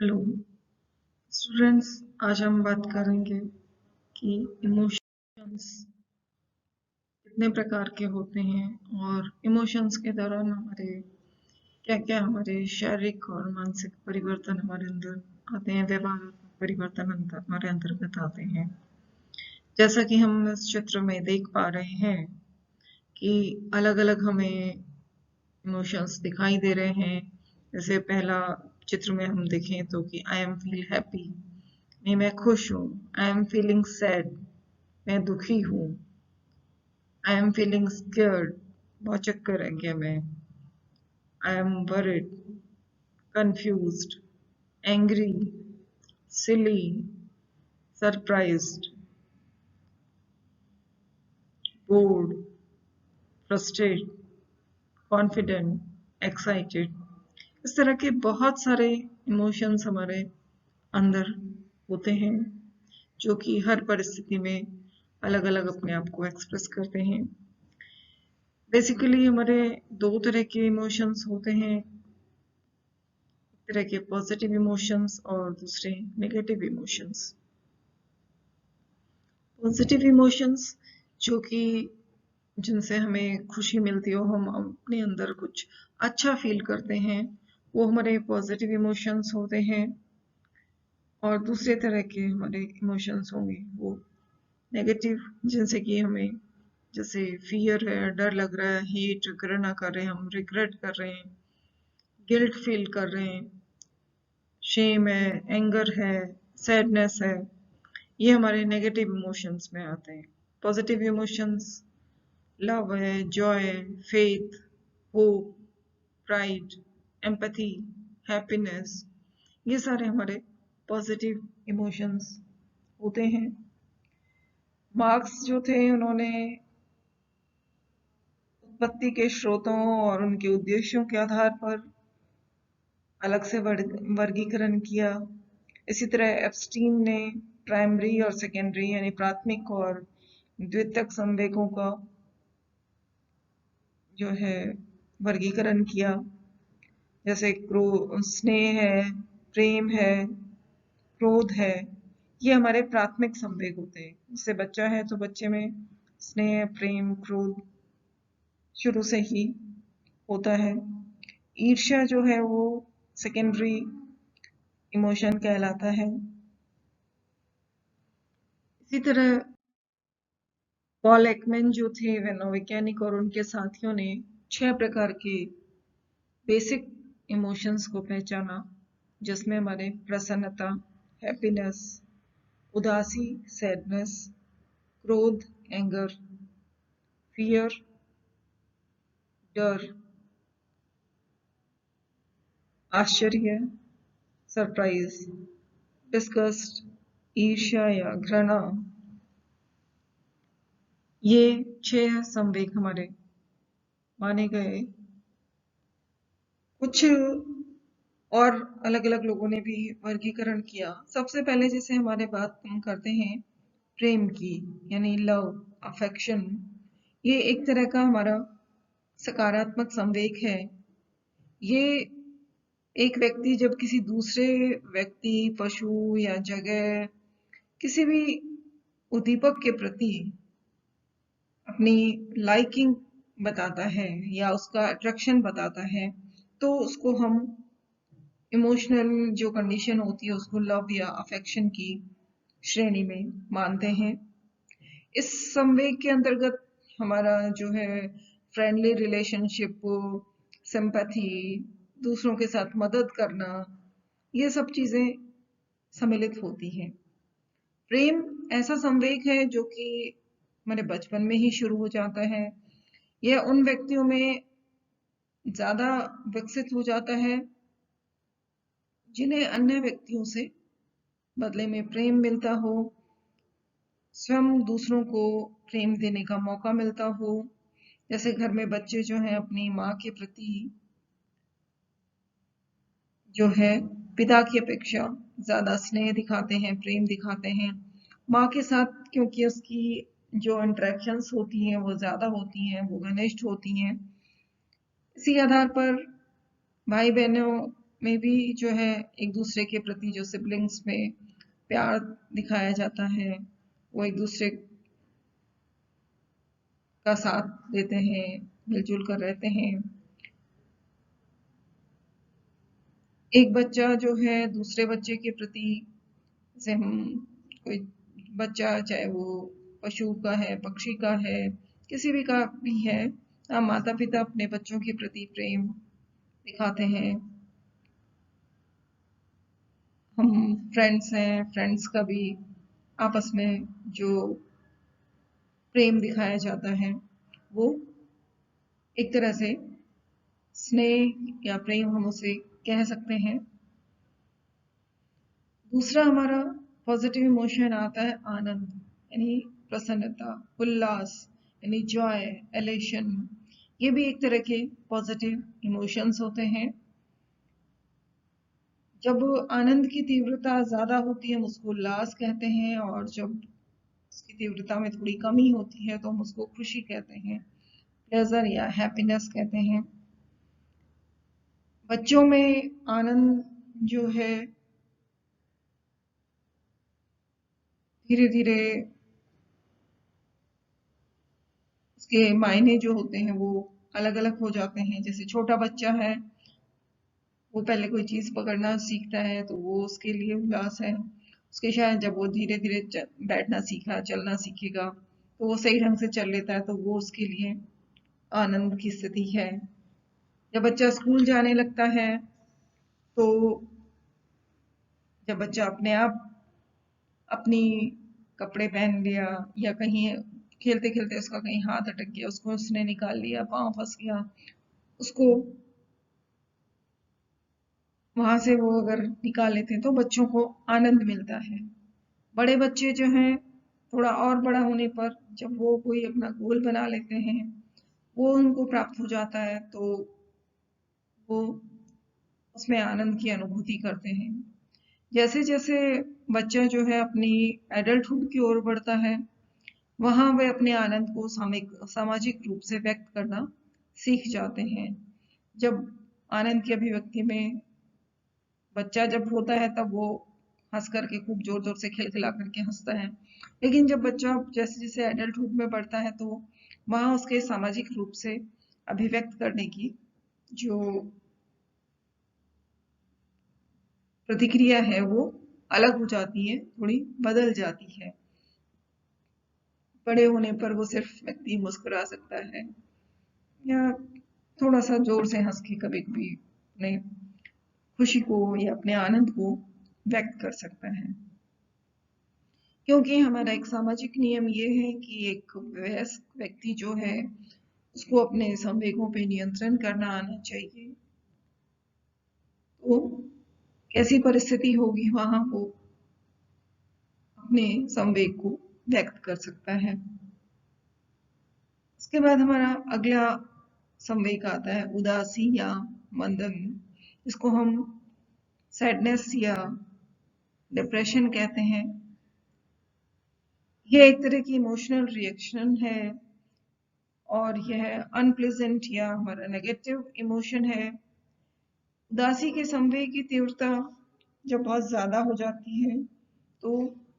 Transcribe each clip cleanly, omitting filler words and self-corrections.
Hello students, आज हम बात करेंगे कि इमोशंस कितने प्रकार के होते हैं और इमोशंस के दौरान हमारे क्या क्या हमारे शारीरिक और मानसिक परिवर्तन हमारे अंदर आते हैं, व्यवहारात्मक परिवर्तन हमारे अंतर्गत आते हैं। जैसा कि हम इस चित्र में देख पा रहे हैं कि अलग अलग हमें इमोशंस दिखाई दे रहे हैं। जैसे पहला चित्र में हम देखें तो कि आई एम फील हैप्पी, नहीं मैं खुश हूँ। आई एम फीलिंग सैड, मैं दुखी हूँ। आई एम फीलिंग स्कर्ड, बहुत चक्कर है क्या मैं। I am worried, confused, angry, silly, surprised, board, frustrate, confident, excited. इस तरह के बहुत सारे इमोशंस हमारे अंदर होते हैं जो कि हर परिस्थिति में अलग अलग अपने आप को एक्सप्रेस करते हैं। बेसिकली हमारे दो तरह के इमोशंस होते हैं, एक तरह के पॉजिटिव इमोशंस और दूसरे नेगेटिव इमोशंस। पॉजिटिव इमोशंस जो कि जिनसे हमें खुशी मिलती हो, हम अपने अंदर कुछ अच्छा फील करते हैं, वो हमारे पॉजिटिव इमोशंस होते हैं। और दूसरे तरह के हमारे इमोशंस होंगे वो नेगेटिव, जिनसे कि हमें जैसे फियर है, डर लग रहा है, हेट, घृणा कर रहे हैं, हम रिग्रेट कर रहे हैं, गिल्ट फील कर रहे हैं, शेम है, एंगर है, सैडनेस है, ये हमारे नेगेटिव इमोशंस में आते हैं। पॉजिटिव इमोशंस लव है, Joy, faith, hope, pride, empathy, happiness, ये सारे हमारे पॉजिटिव इमोशंस होते हैं। मार्क्स जो थे उन्होंने उत्पत्ति के स्रोतों और उनके उद्देश्यों के आधार पर अलग से वर्गीकरण किया। इसी तरह एप्स्टीन ने प्राइमरी और सेकेंडरी यानी प्राथमिक और द्वितीयक संवेगों का जो है वर्गीकरण किया। जैसे स्नेह है, प्रेम है, क्रोध है, ये हमारे प्राथमिक संवेग होते हैं। जैसे बच्चा है तो बच्चे में स्नेह, प्रेम, क्रोध शुरू से ही होता है। ईर्ष्या जो है वो सेकेंडरी इमोशन कहलाता है। इसी तरह पॉल एकमैन जो थे मनोवैज्ञानिक और उनके साथियों ने 6 प्रकार के बेसिक इमोशंस को पहचाना, जिसमें हमारे प्रसन्नता, हैप्पीनेस, उदासी, सैडनेस, क्रोध, एंगर, फियर, डर, आश्चर्य, सरप्राइज, डिस्गस्ट, ईर्ष्या या घृणा, ये 6 संवेग हमारे माने गए। कुछ और अलग अलग लोगों ने भी वर्गीकरण किया। सबसे पहले जैसे हमारे बात हम करते हैं प्रेम की, यानी लव, अफेक्शन। ये एक तरह का हमारा सकारात्मक संवेग है। ये एक व्यक्ति जब किसी दूसरे व्यक्ति, पशु या जगह, किसी भी उद्दीपक के प्रति अपनी लाइकिंग बताता है या उसका अट्रैक्शन बताता है, तो उसको हम इमोशनल जो कंडीशन होती है उसको लव या अफेक्शन की श्रेणी में मानते हैं। इस संवेग के अंतर्गत हमारा जो है फ्रेंडली रिलेशनशिप, सिंपैथी, दूसरों के साथ मदद करना, ये सब चीजें सम्मिलित होती हैं। प्रेम ऐसा संवेग है जो कि हमारे बचपन में ही शुरू हो जाता है। यह उन व्यक्तियों में ज्यादा विकसित हो जाता है जिन्हें अन्य व्यक्तियों से बदले में प्रेम मिलता हो, स्वयं दूसरों को प्रेम देने का मौका मिलता हो। जैसे घर में बच्चे जो हैं अपनी माँ के प्रति जो है पिता की अपेक्षा ज्यादा स्नेह दिखाते हैं, प्रेम दिखाते हैं। माँ के साथ क्योंकि उसकी जो इंटरेक्शंस होती हैं वो ज्यादा होती हैं, वो घनिष्ठ होती हैं। इसी आधार पर भाई बहनों में भी जो है एक दूसरे के प्रति जो सिबलिंग्स में प्यार दिखाया जाता है, वो एक दूसरे का साथ देते हैं, मिलजुल कर रहते हैं। एक बच्चा जो है दूसरे बच्चे के प्रति, जैसे हम कोई बच्चा चाहे वो पशु का है, पक्षी का है, किसी भी का भी है, माता पिता अपने बच्चों के प्रति प्रेम दिखाते हैं। हम फ्रेंड्स हैं, फ्रेंड्स का भी आपस में जो प्रेम दिखाया जाता है वो एक तरह से स्नेह या प्रेम हम उसे कह सकते हैं। दूसरा हमारा पॉजिटिव इमोशन आता है आनंद, यानी प्रसन्नता, उल्लास, यानी जॉय, एलेशन। ये भी एक तरह के पॉजिटिव इमोशंस होते हैं। जब आनंद की तीव्रता ज्यादा होती है हम उसको उल्लास कहते हैं, और जब उसकी तीव्रता में थोड़ी कमी होती है तो हम उसको खुशी कहते हैं, प्लेजर या हैप्पीनेस कहते हैं। बच्चों में आनंद जो है धीरे धीरे उसके मायने जो होते हैं वो अलग अलग हो जाते हैं। जैसे छोटा बच्चा है, वो पहले कोई चीज पकड़ना सीखता है तो वो उसके लिए उल्लास है। उसके शायद जब वो धीरे धीरे बैठना सीखा, चलना सीखेगा, तो वो सही ढंग से चल लेता है, तो वो उसके लिए आनंद की स्थिति है। जब बच्चा स्कूल जाने लगता है, तो जब बच्चा अपने आप अपनी कपड़े पहन लिया, या कहीं खेलते खेलते उसका कहीं हाथ अटक गया, उसको उसने निकाल लिया, पाँव फंस गया, उसको वहां से वो अगर निकाल लेते हैं तो बच्चों को आनंद मिलता है। बड़े बच्चे जो हैं, थोड़ा और बड़ा होने पर जब वो कोई अपना गोल बना लेते हैं, वो उनको प्राप्त हो जाता है, तो वो उसमें आनंद की अनुभूति करते हैं। जैसे जैसे बच्चा जो है अपनी एडल्टहुड की ओर बढ़ता है, वहां वे अपने आनंद को सामाजिक रूप से व्यक्त करना सीख जाते हैं। जब आनंद की अभिव्यक्ति में बच्चा जब होता है तब वो हंस करके खूब जोर जोर से खिलखिला करके हंसता है, लेकिन जब बच्चा जैसे जैसे एडल्टहुड में बढ़ता है तो वहां उसके सामाजिक रूप से अभिव्यक्त करने की जो प्रतिक्रिया है वो अलग हो जाती है, थोड़ी बदल जाती है। बड़े होने पर वो सिर्फ व्यक्ति मुस्कुरा सकता है, या थोड़ा सा जोर से हंस के कभी कभी अपने खुशी को या अपने आनंद को व्यक्त कर सकता है। क्योंकि हमारा एक सामाजिक नियम ये है कि एक वयस्क व्यक्ति जो है उसको अपने संवेगों पे नियंत्रण करना आना चाहिए। तो कैसी परिस्थिति होगी वहां वो अपने संवेग को व्यक्त कर सकता है। उसके बाद हमारा अगला संवेग आता है उदासी या मंदन, इसको हम सैडनेस या डिप्रेशन कहते हैं। यह एक तरह की इमोशनल रिएक्शन है, और यह अनप्लेजेंट या हमारा नेगेटिव इमोशन है। उदासी के संवेग की तीव्रता जब बहुत ज्यादा हो जाती है तो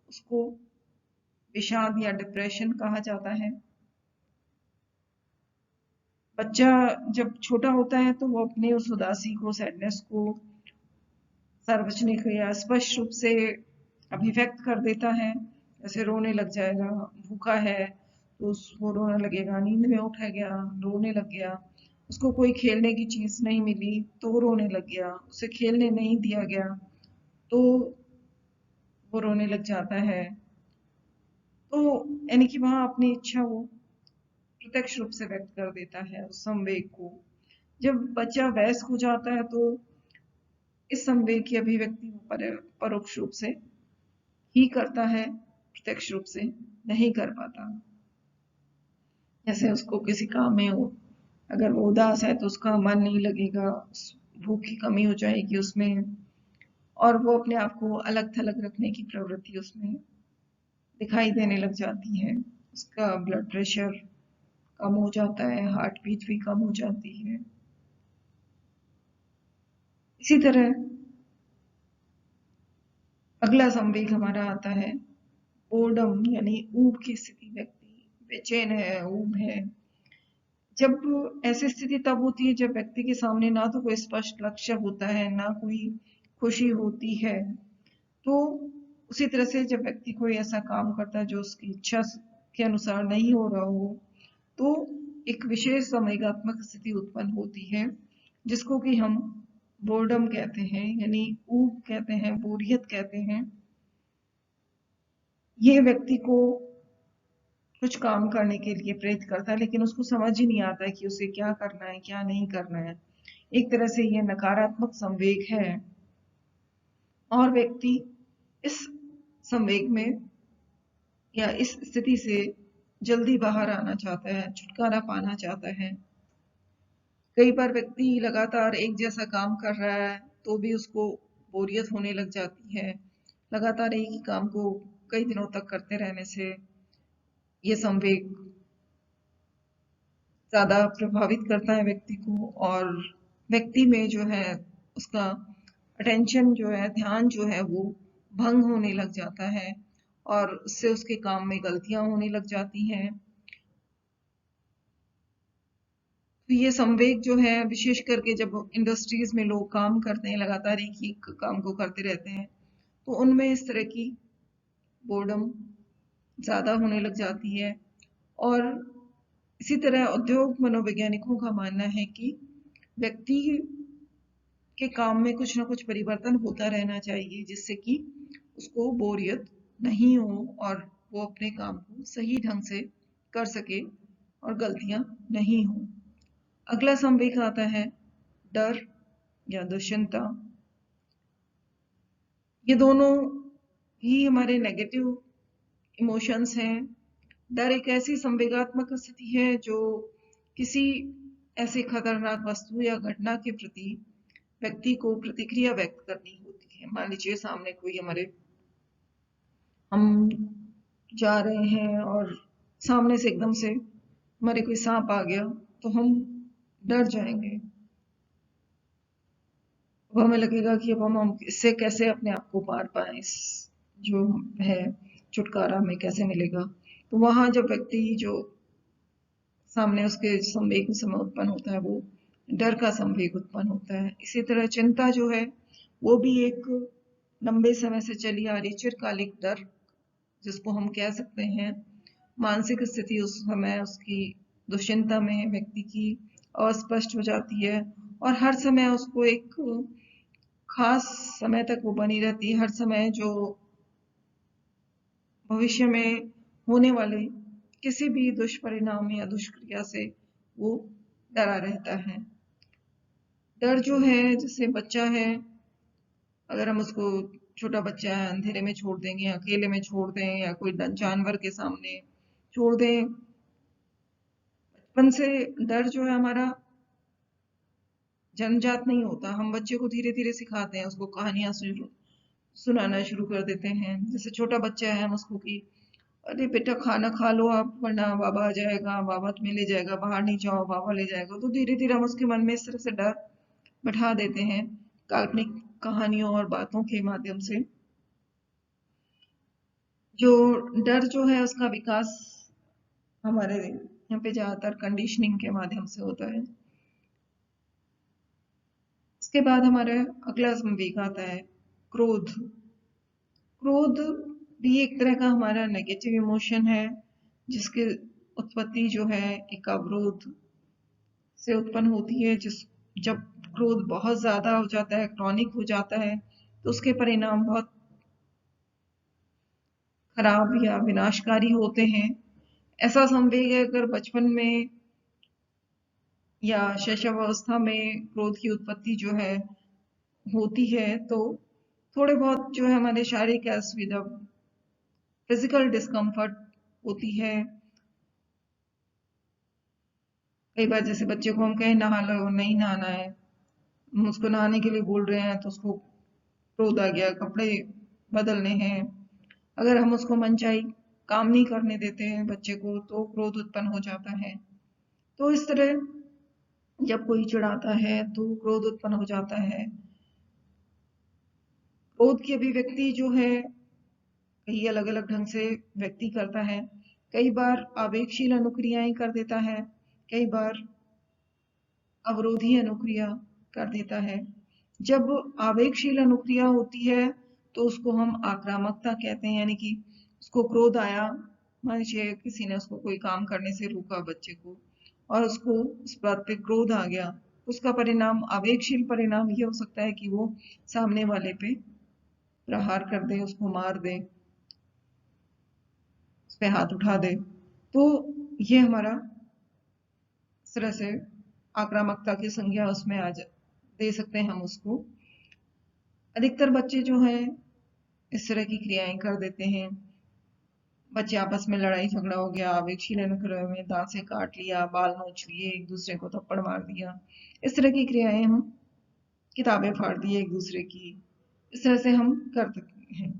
उसको विषाद या डिप्रेशन कहा जाता है। बच्चा जब छोटा होता है तो वो अपने उस उदासी को, सैडनेस को सार्वजनिक या स्पष्ट रूप से अभिव्यक्त कर देता है। जैसे रोने लग जाएगा, भूखा है तो उसको रोने लगेगा, नींद में उठ गया रोने लग गया, उसको कोई खेलने की चीज नहीं मिली तो रोने लग गया, उसे खेलने नहीं दिया गया तो वो रोने लग जाता है। तो यानी कि वहां अपनी इच्छा वो प्रत्यक्ष रूप से व्यक्त कर देता है उस संवेग को। जब बच्चा वयस्क हो जाता है तो इस संवेग की अभिव्यक्ति वो परोक्ष रूप से ही करता है, प्रत्यक्ष रूप से नहीं कर पाता। जैसे उसको किसी काम में हो, अगर वो उदास है तो उसका मन नहीं लगेगा, भूख की कमी हो जाएगी उसमें, और वो अपने आप को अलग थलग रखने की प्रवृत्ति उसमें दिखाई देने लग जाती है। उसका ब्लड प्रेशर कम हो जाता है, हार्ट बीट भी कम हो जाती है। इसी तरह अगला संवेग हमारा आता है बोर्डम, यानी ऊब की स्थिति। व्यक्ति बेचैन है, ऊब है। जब ऐसी स्थिति तब होती है जब व्यक्ति के सामने ना तो कोई स्पष्ट लक्ष्य होता है, ना कोई खुशी होती है। तो उसी तरह से जब व्यक्ति कोई ऐसा काम करता है जो उसकी इच्छा के अनुसार नहीं हो रहा हो, तो एक विशेष संवेगात्मक स्थिति उत्पन्न होती है जिसको कि हम बोर्डम कहते हैं, यानी ऊब कहते हैं, बोरियत कहते हैं। ये व्यक्ति को कुछ काम करने के लिए प्रेरित करता है, लेकिन उसको समझ ही नहीं आता है कि उसे क्या करना है, क्या नहीं करना है। एक तरह से ये नकारात्मक संवेग है और व्यक्ति इस संवेग में या इस स्थिति से जल्दी बाहर आना चाहता है, छुटकारा पाना चाहता है। कई बार व्यक्ति लगातार एक जैसा काम कर रहा है तो भी उसको बोरियत होने लग जाती है। लगातार एक ही काम को कई दिनों तक करते रहने से ये संवेग ज्यादा प्रभावित करता है व्यक्ति को, और व्यक्ति में जो है उसका अटेंशन जो है, ध्यान जो है वो भंग होने लग जाता है और उससे उसके काम में गलतियां होने लग जाती हैं। तो ये संवेग जो है विशेष करके जब इंडस्ट्रीज में लोग काम करते हैं, लगातार एक ही काम को करते रहते हैं, तो उनमें इस तरह की बोर्डम ज्यादा होने लग जाती है। और इसी तरह उद्योग मनोवैज्ञानिकों का मानना है कि व्यक्ति के काम में कुछ ना कुछ परिवर्तन होता रहना चाहिए जिससे कि उसको बोरियत नहीं हो और वो अपने काम को सही ढंग से कर सके और गलतियां नहीं हो। अगला संवेग आता है डर या दुश्चिंता। ये दोनों ही हमारे नेगेटिव इमोशंस हैं। डर एक ऐसी संवेगात्मक स्थिति है जो किसी ऐसे खतरनाक वस्तु या घटना के प्रति व्यक्ति को प्रतिक्रिया व्यक्त करनी होती है। मान लीजिए सामने कोई हम जा रहे हैं और सामने से एकदम से हमारे कोई सांप आ गया तो हम डर जाएंगे। अब हमें लगेगा कि अब हम इससे कैसे अपने आप को पार पाए, इस जो है छुटकारा हमें कैसे मिलेगा। तो वहां जब व्यक्ति जो सामने उसके संवेग समय उत्पन्न होता है वो डर का संवेग उत्पन्न होता है। इसी तरह चिंता जो है वो भी एक लंबे समय से चली आ रही चिरकालिक डर, जिसको हम कह सकते हैं मानसिक स्थिति उस समय उसकी दुश्चिंता में व्यक्ति की अस्पष्ट हो जाती है और हर समय उसको एक खास समय तक वो बनी रहती है। हर समय जो भविष्य में होने वाले किसी भी दुष्परिणाम या दुष्क्रिया से वो डरा रहता है। डर जो है, जैसे बच्चा है, अगर हम उसको, छोटा बच्चा है, अंधेरे में छोड़ देंगे, अकेले में छोड़ दें या कोई जानवर के सामने छोड़ दें, बचपन से डर जो है हमारा जन्मजात नहीं होता। हम बच्चे को धीरे धीरे सिखाते हैं, उसको कहानियां सुनाना शुरू कर देते हैं। जैसे छोटा बच्चा है, हम उसको कि अरे बेटा खाना खा लो आप, वरना बाबा आ जाएगा, बाबा तुम्हें ले जाएगा, बाहर नहीं जाओ बाबा ले जाएगा। तो धीरे धीरे हम उसके मन में इस तरह से डर बैठा देते हैं काल्पनिक कहानियों और बातों के माध्यम से। जो डर जो है उसका विकास हमारे यहाँ पे ज्यादातर कंडीशनिंग के माध्यम से होता है। इसके बाद हमारा अगला संवेग आता है क्रोध। क्रोध भी एक तरह का हमारा नेगेटिव इमोशन है जिसकी उत्पत्ति जो है एक अवरोध से उत्पन्न होती है। जब क्रोध बहुत ज्यादा हो जाता है, क्रॉनिक हो जाता है, तो उसके परिणाम बहुत खराब या विनाशकारी होते हैं। ऐसा संवेग है अगर बचपन में या शैशवावस्था में क्रोध की उत्पत्ति जो है होती है तो थोड़े बहुत जो है हमारे शारीरिक असुविधा, फिजिकल डिस्कम्फर्ट होती है। कई बार जैसे बच्चे को हम कहें नहा लो, नहीं नहाना है, हम उसको नहाने के लिए बोल रहे हैं तो उसको क्रोध आ गया, कपड़े बदलने हैं। अगर हम उसको मनचाही काम नहीं करने देते हैं बच्चे को तो क्रोध उत्पन्न हो जाता है। तो इस तरह जब कोई चिढ़ाता है तो क्रोध उत्पन्न हो जाता है। क्रोध की अभिव्यक्ति जो है कई अलग अलग ढंग से व्यक्ति करता है। कई बार आवेगशील अनुक्रियाएं कर देता है, कई बार अवरोधी अनुक्रिया कर देता है। जब आवेगशील अनुक्रिया होती है तो उसको हम आक्रामकता कहते हैं, यानी कि उसको क्रोध आया, मान लीजिए किसी ने उसको कोई काम करने से रोका बच्चे को और उसको उस बात पे क्रोध आ गया, उसका परिणाम, आवेगशील परिणाम ये हो सकता है कि वो सामने वाले पे प्रहार कर दे, उसको मार दे, उस पे हाथ उठा दे। तो ये हमारा इस तरह से आक्रामकता की संज्ञा उसमें दे सकते हैं हम उसको। अधिकतर बच्चे जो हैं इस तरह की क्रियाएं कर देते हैं। बच्चे आपस में लड़ाई झगड़ा हो गया, आवेगशील अनुक्रिया में दांत से काट लिया, बाल नोच लिए, एक दूसरे को थप्पड़ मार दिया, इस तरह की क्रियाएं हम, किताबें फाड़ दी एक दूसरे की, इस तरह से हम कर सकते हैं।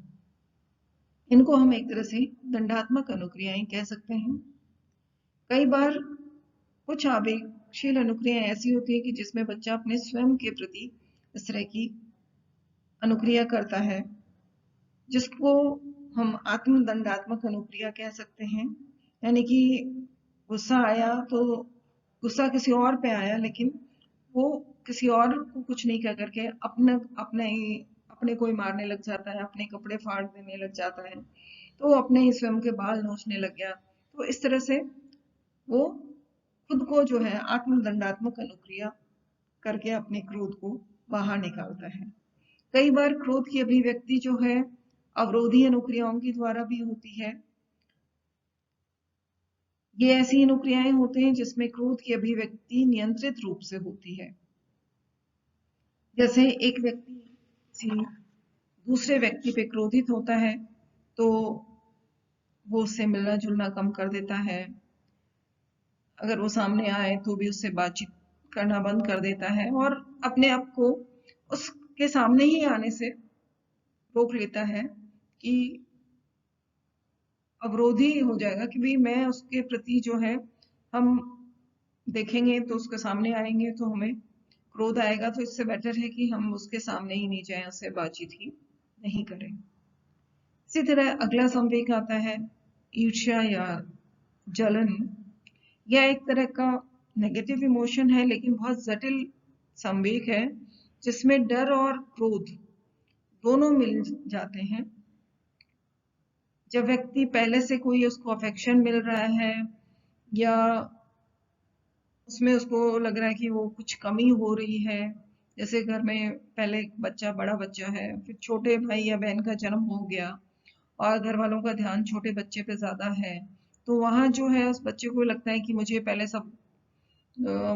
इनको हम एक तरह से दंडात्मक अनुक्रियाएं कह सकते हैं। कई बार कुछ आवेगशील अनुक्रियाएं ऐसी होती है कि जिसमें बच्चा अपने स्वयं के प्रति इस तरह की अनुक्रिया करता है, जिसको हम आत्मदंडात्मक अनुक्रिया कह सकते हैं। यानी कि गुस्सा आया तो गुस्सा किसी और पे आया, लेकिन वो किसी और को कुछ नहीं कह करके अपने को ही मारने लग जाता है, अपने कपड़े फाड़ देने लग जाता है, तो वो अपने ही स्वयं के बाल नोचने लग गया। तो इस तरह से वो खुद को जो है आत्मदंडात्मक अनुक्रिया करके अपने क्रोध को बाहर निकालता है। कई बार क्रोध की अभिव्यक्ति जो है अवरोधी अनुक्रियाओं के द्वारा भी होती है। ये ऐसी अनुक्रियाएं होते हैं जिसमें क्रोध की अभिव्यक्ति नियंत्रित रूप से होती है। जैसे एक व्यक्ति किसी दूसरे व्यक्ति पे क्रोधित होता है तो वो उससे मिलना जुलना कम कर देता है। अगर वो सामने आए तो भी उससे बातचीत करना बंद कर देता है और अपने आप को उसके सामने ही आने से रोक लेता है कि अवरोधी हो जाएगा कि भाई मैं उसके प्रति जो है, हम देखेंगे तो उसके सामने आएंगे तो हमें क्रोध आएगा, तो इससे बेटर है कि हम उसके सामने ही नहीं जाएं, उससे बातचीत ही नहीं करें। इसी तरह अगला संवेग आता है ईर्ष्या या जलन। यह एक तरह का नेगेटिव इमोशन है, लेकिन बहुत जटिल संवेग है जिसमें डर और क्रोध दोनों मिल जाते हैं। जब व्यक्ति पहले से कोई उसको अफेक्शन मिल रहा है या उसमें उसको लग रहा है कि वो कुछ कमी हो रही है, जैसे घर में पहले बच्चा, बड़ा बच्चा है, फिर छोटे भाई या बहन का जन्म हो गया और घर वालों का ध्यान छोटे बच्चे पे ज्यादा है, तो वहां जो है उस बच्चे को लगता है कि मुझे पहले सब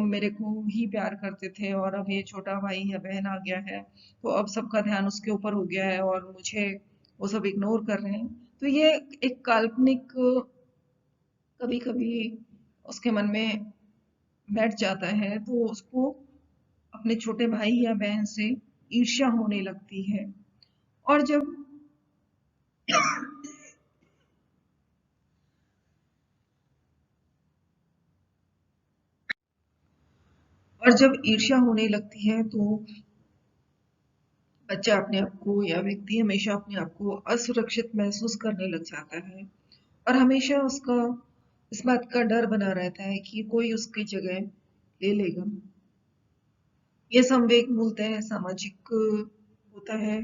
मेरे को ही प्यार करते थे और अब ये छोटा भाई या बहन आ गया है तो अब सबका ध्यान उसके ऊपर हो गया है और मुझे वो सब इग्नोर कर रहे हैं। तो ये एक काल्पनिक कभी कभी उसके मन में बैठ जाता है, तो उसको अपने छोटे भाई या बहन से ईर्ष्या होने लगती है। और जब और जब ईर्ष्या होने लगती है तो बच्चा अपने आप को या व्यक्ति हमेशा अपने आप को असुरक्षित महसूस करने लग जाता है और हमेशा उसका इस बात का डर बना रहता है कि कोई उसकी जगह ले लेगा। ये संवेग मूलतः सामाजिक होता है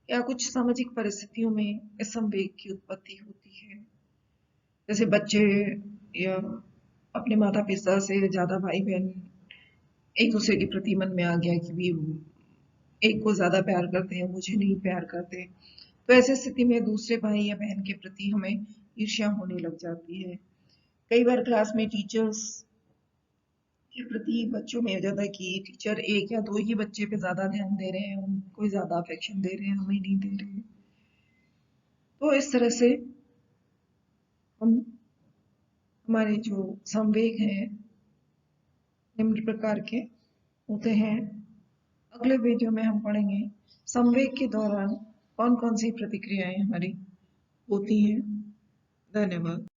या कुछ सामाजिक परिस्थितियों में इस संवेग की उत्पत्ति होती है। जैसे बच्चे या अपने माता पिता से ज्यादा भाई बहन एक दूसरे के प्रति मन में आ गया कि भी एक को ज्यादा प्यार करते हैं, मुझे नहीं प्यार करते, तो ऐसी स्थिति में दूसरे भाई या बहन के प्रति हमें ईर्ष्या होने लग जाती है। कई बार क्लास में टीचर्स के प्रति बच्चों में हो जाता है कि टीचर एक या दो ही बच्चे पे ज्यादा ध्यान दे रहे हैं, उनको ज्यादा अफेक्शन दे रहे हैं, हमें नहीं दे रहे हैं। तो इस तरह से हम हमारे जो संवेग हैं निम्न प्रकार के होते हैं। अगले वीडियो में हम पढ़ेंगे संवेग के दौरान कौन कौन सी प्रतिक्रियाएं हमारी होती हैं। धन्यवाद।